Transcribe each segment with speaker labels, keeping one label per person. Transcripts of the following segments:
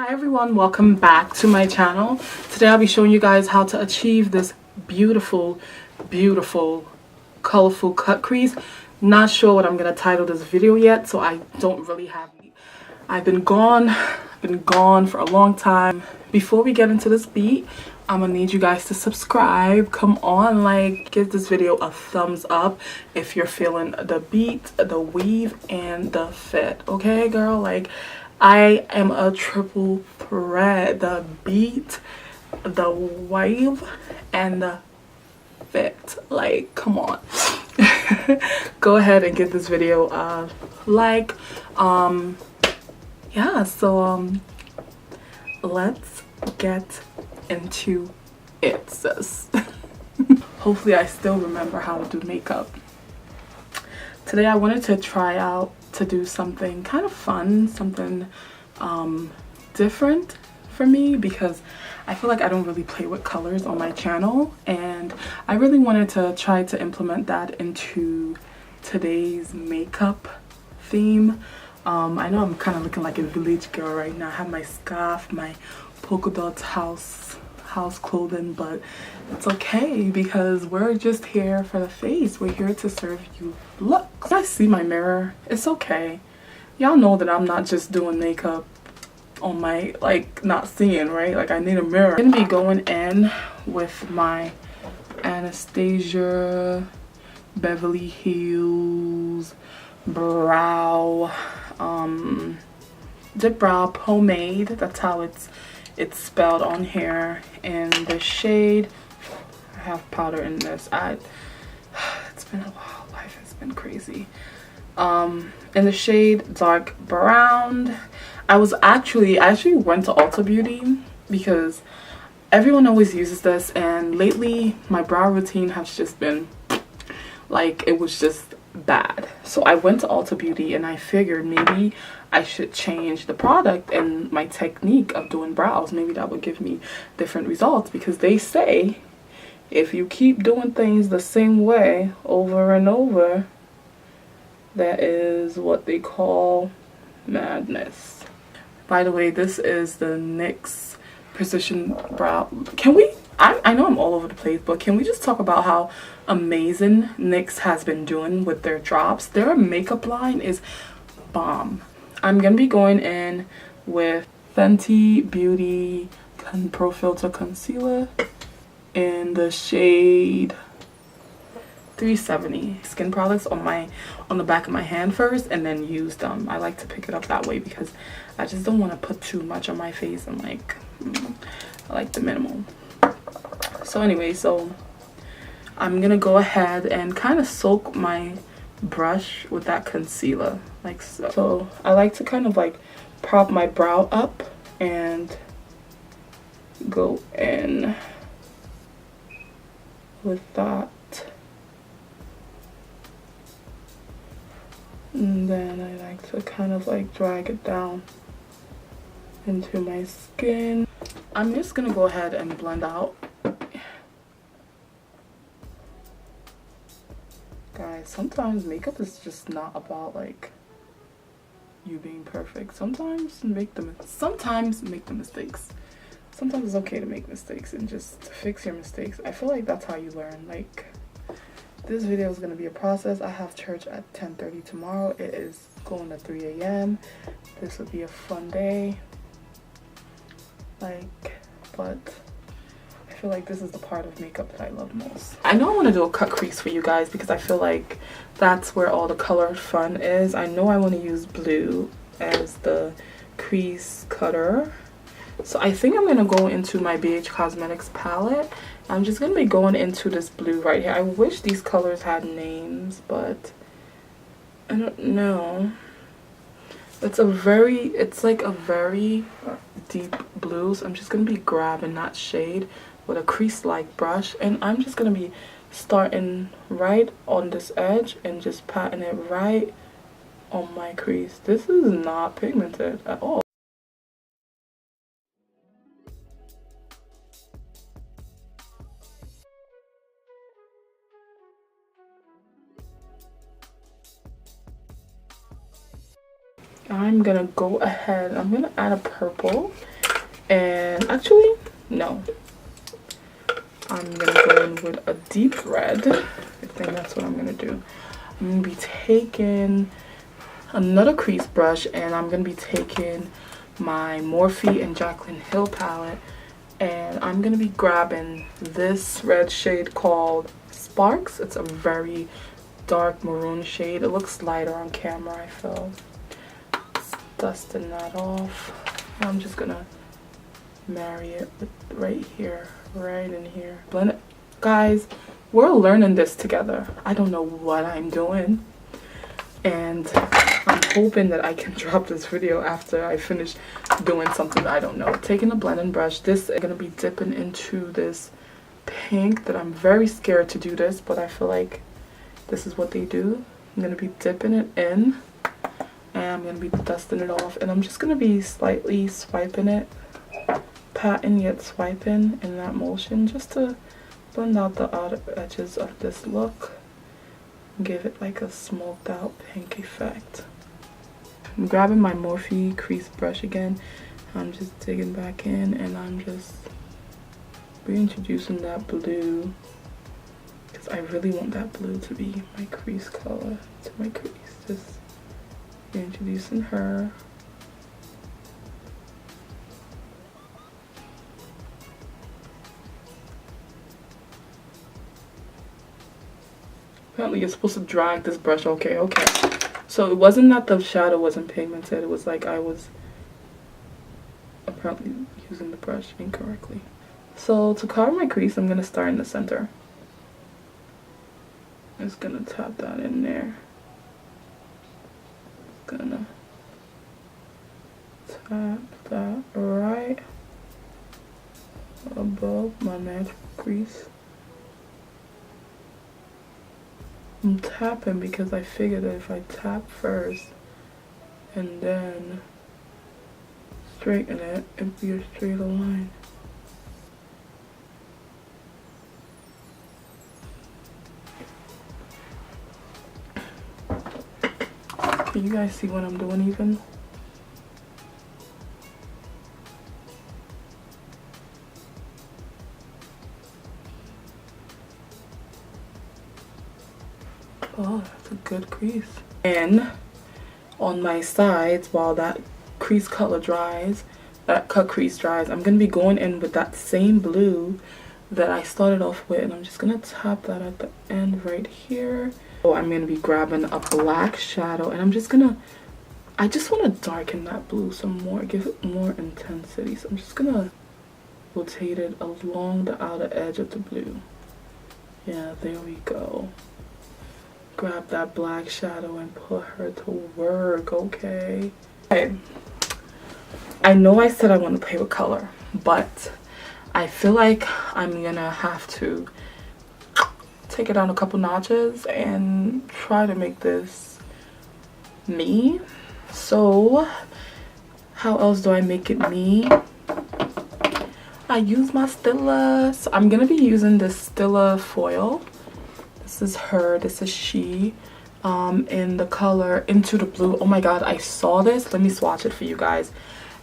Speaker 1: Hi everyone, welcome back to my channel. Today I'll be showing you guys how to achieve this beautiful colorful cut crease. Not sure what I'm gonna title this video yet, so I don't really have I've been gone for a long time. Before we get into this beat, I'm gonna need you guys to subscribe. Come on, like, give this video a thumbs up if you're feeling the beat, the weave, and the fit. Okay, girl? Like, I am a triple threat. The beat, the wave, and the fit. Like, come on. Go ahead and give this video a like. Yeah, so let's get into it, sis. Hopefully I still remember how to do makeup. Today I wanted to try out to do something kind of fun, something different for me, because I feel like I don't really play with colors on my channel, and I really wanted to try to implement that into today's makeup theme. I know I'm kind of looking like a village girl right now. I have my scarf, my polka dots house clothing, but it's okay because we're just here for the face. We're here to serve you looks. I see my mirror. It's okay. Y'all know that I'm not just doing makeup on my, like, not seeing, right? Like, I need a mirror. I'm gonna be going in with my Anastasia Beverly Hills brow dip brow pomade. That's how it's spelled on here. And the shade, I have powder in this. It's been a while. Life has been crazy. In the shade dark brown. I actually went to Ulta Beauty because everyone always uses this, and lately my brow routine has just been like, it was just bad. So I went to Ulta Beauty and I figured maybe I should change the product and my technique of doing brows. Maybe that would give me different results, because they say if you keep doing things the same way over and over, that is what they call madness. By the way, this is the NYX Precision Brow. Can we, I know I'm all over the place, but can we just talk about how amazing NYX has been doing with their drops? Their makeup line is bomb. I'm gonna be going in with Fenty Beauty Pro Filter Concealer in the shade 370. Skin products on the back of my hand first, and then use them. I like to pick it up that way because I just don't want to put too much on my face, and like, I like the minimal. So anyway, so I'm gonna go ahead and kind of soak my brush with that concealer, like so. So I like to kind of like prop my brow up and go in with that. And then I like to kind of like drag it down into my skin. I'm just gonna go ahead and blend out. Guys, sometimes makeup is just not about like you being perfect. Sometimes make the mistakes. Sometimes it's okay to make mistakes and just fix your mistakes. I feel like that's how you learn. Like, this video is going to be a process. I have church at 10:30 tomorrow. It is going to 3 a.m. This would be a fun day. Like, but I feel like this is the part of makeup that I love most. I know I want to do a cut crease for you guys because I feel like that's where all the color fun is. I know I want to use blue as the crease cutter. So I think I'm going to go into my BH Cosmetics palette. I'm just going to be going into this blue right here. I wish these colors had names, but I don't know. It's like a very deep blue. So I'm just going to be grabbing that shade with a crease-like brush. And I'm just going to be starting right on this edge and just patting it right on my crease. This is not pigmented at all. I'm gonna go ahead, I'm gonna add a purple, And actually, no. I'm gonna go in with a deep red. I think that's what I'm gonna do. I'm gonna be taking another crease brush, and I'm gonna be taking my Morphe and Jaclyn Hill palette, and I'm gonna be grabbing this red shade called Sparks. It's a very dark maroon shade. It looks lighter on camera, I feel. Just dusting that off. I'm just gonna marry it with right here, right in here. Blend it. Guys, we're learning this together. I don't know what I'm doing, and I'm hoping that I can drop this video after I finish doing something I don't know. Taking a blending brush, this is gonna be dipping into this pink that I'm very scared to do this, but I feel like this is what they do. I'm gonna be dipping it in, and I'm gonna be dusting it off, and I'm just gonna be slightly swiping it, patting yet swiping in that motion, just to blend out the outer edges of this look, give it like a smoked out pink effect. I'm grabbing my Morphe crease brush again. I'm just digging back in, and I'm just reintroducing that blue, because I really want that blue to be my crease color to my crease. Just reintroducing her. Apparently you're supposed to drag this brush. Okay. So it wasn't that the shadow wasn't pigmented. It was like I was apparently using the brush incorrectly. So to cover my crease, I'm going to start in the center. I'm just going to tap that in there. Gonna tap that right above my natural crease. I'm tapping because I figured that if I tap first and then straighten it, it'd be a straighter line. Can you guys see what I'm doing even? Oh, that's a good crease. And on my sides, while that crease color dries, that cut crease dries, I'm going to be going in with that same blue that I started off with, and I'm just going to tap that at the end right here. So I'm going to be grabbing a black shadow, and I'm just going to, I just want to darken that blue some more, give it more intensity. So I'm just going to rotate it along the outer edge of the blue. Yeah, there we go. Grab that black shadow and put her to work. Okay. I know I said I want to play with color, but I feel like I'm gonna have to take it down a couple notches and try to make this me. So how else do I make it me? I use my Stila. So I'm gonna be using this Stila foil. This is her, this is she, in the color Into the Blue. Oh my god, I saw this. Let me swatch it for you guys.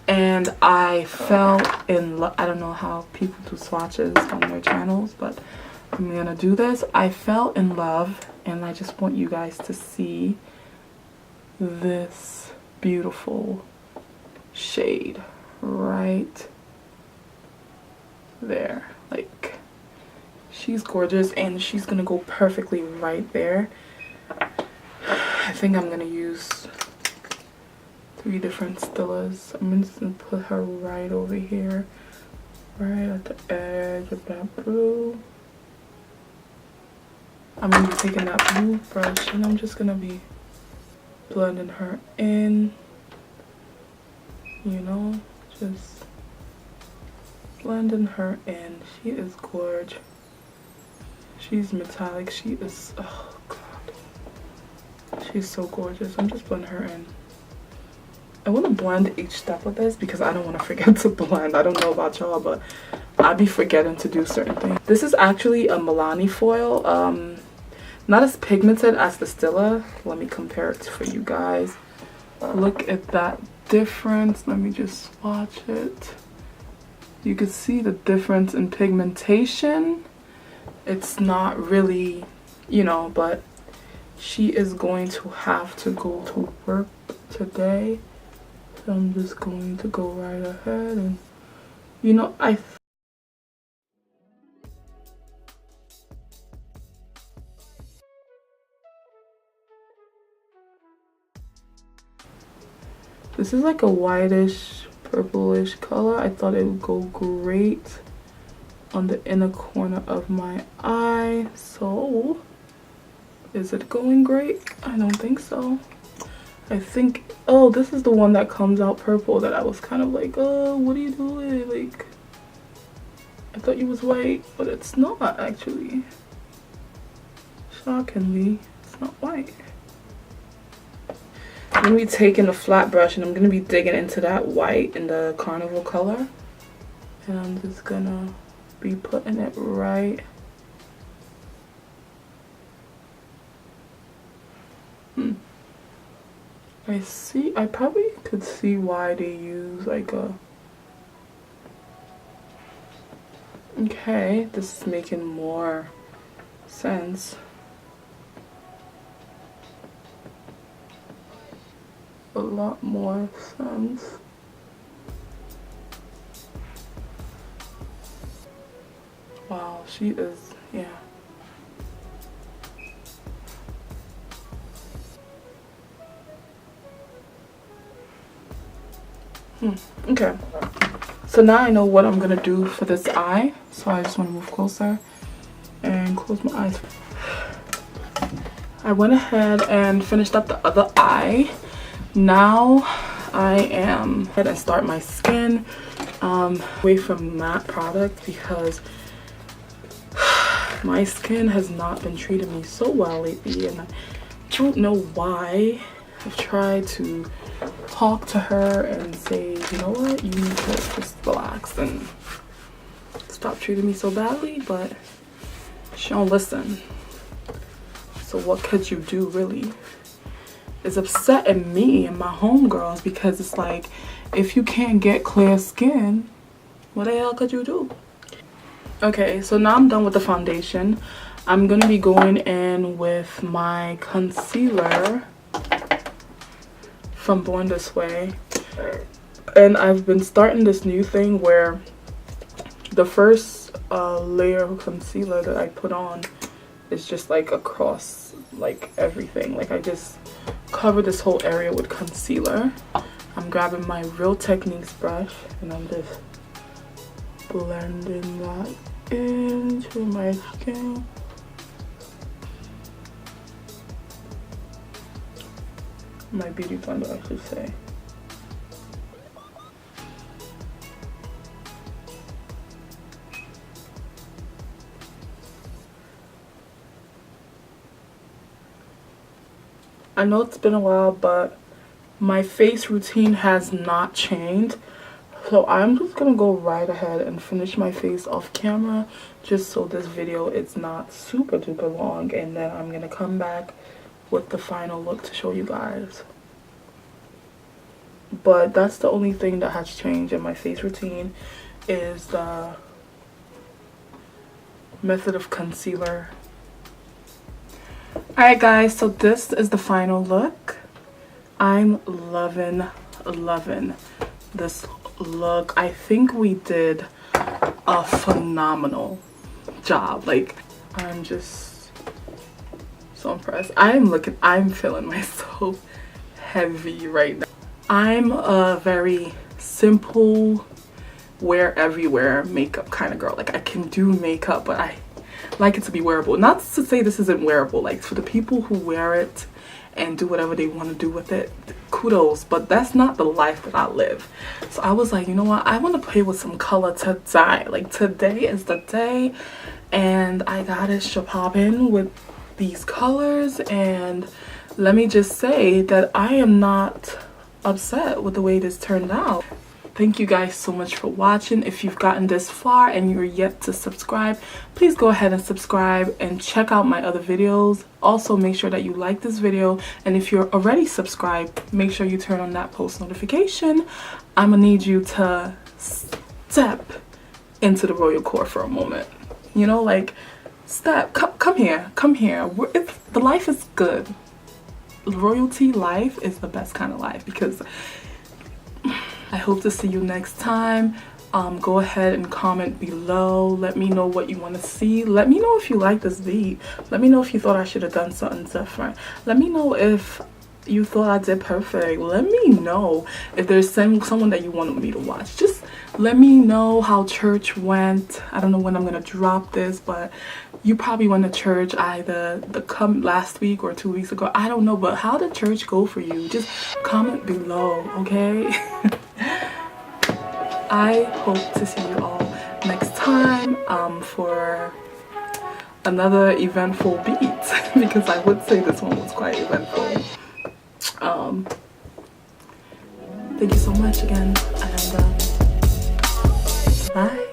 Speaker 1: And I fell in love. I don't know how people do swatches on their channels, but I'm gonna do this. I fell in love, and I just want you guys to see this beautiful shade right there. Like, she's gorgeous, and she's gonna go perfectly right there. I think I'm gonna use 3 different Stilas. I'm just gonna put her right over here, right at the edge of that blue. I'm gonna be taking that blue brush, and I'm just gonna be blending her in, you know, just blending her in. She is gorgeous. She's metallic. She is, oh god, she's so gorgeous. I'm just blending her in. I want to blend each step of this because I don't want to forget to blend. I don't know about y'all, but I be forgetting to do certain things. This is actually a Milani foil, not as pigmented as the Stila. Let me compare it for you guys. Look at that difference. Let me just swatch it. You can see the difference in pigmentation. It's not really, you know, but she is going to have to go to work today. So I'm just going to go right ahead and, you know, this is like a whitish, purplish color. I thought it would go great on the inner corner of my eye. So, is it going great? I don't think so. I think, oh, this is the one that comes out purple that I was kind of like, oh, what are you doing? Like, I thought you was white, but it's not actually. Shockingly, it's not white. I'm gonna be taking a flat brush and I'm gonna be digging into that white in the carnival color. And I'm just gonna be putting it right. I see, I probably could see why they use like a... Okay, this is making more sense. A lot more sense. Wow, she is, yeah. Okay, so now I know what I'm gonna do for this eye. So I just want to move closer and close my eyes. I went ahead and finished up the other eye. Now I am head and start my skin away from matte product because my skin has not been treating me so well lately, and I don't know why. I've tried to talk to her and say, you know what, you need to just relax and stop treating me so badly, but she don't listen. So what could you do, really? It's upsetting me and my homegirls because it's like, if you can't get clear skin, what the hell could you do? Okay, so now I'm done with the foundation. I'm gonna be going in with my concealer from Born This Way, and I've been starting this new thing where the first layer of concealer that I put on is just like across like everything. Like I just cover this whole area with concealer. I'm grabbing my Real Techniques brush and I'm just blending that into my skin. My beauty blender, I should say. I know it's been a while, but my face routine has not changed. So I'm just gonna go right ahead and finish my face off camera, just so this video is not super duper long, and then I'm gonna come back with the final look to show you guys. But that's the only thing that has changed in my face routine, is the method of concealer. Alright guys, so this is the final look. I'm loving this look. I think we did a phenomenal job. Like, I'm just so impressed. I'm feeling myself heavy right now. I'm a very simple, wear everywhere makeup kind of girl. Like, I can do makeup, but I like it to be wearable. Not to say this isn't wearable. Like, for the people who wear it and do whatever they want to do with it, kudos, but that's not the life that I live. So I was like, you know what, I want to play with some color today. Like, today is the day, and I got it popping with these colors. And let me just say that I am not upset with the way this turned out. Thank you guys so much for watching. If you've gotten this far and you're yet to subscribe, please go ahead and subscribe and check out my other videos. Also, make sure that you like this video, and if you're already subscribed, make sure you turn on that post notification. I'm gonna need you to step into the royal court for a moment. You know, like, step, come here, come here. The life is good. Royalty life is the best kind of life, because I hope to see you next time. Go ahead and comment below. Let me know what you want to see. Let me know if you like this beat. Let me know if you thought I should have done something different. Let me know if you thought I did perfect. Let me know if there's someone that you wanted me to watch. Just let me know how church went. I don't know when I'm gonna drop this, but you probably went to church either last week or 2 weeks ago. I don't know, but how did church go for you? Just comment below, okay? I hope to see you all next time for another eventful beat, because I would say this one was quite eventful. Thank you so much again, and bye.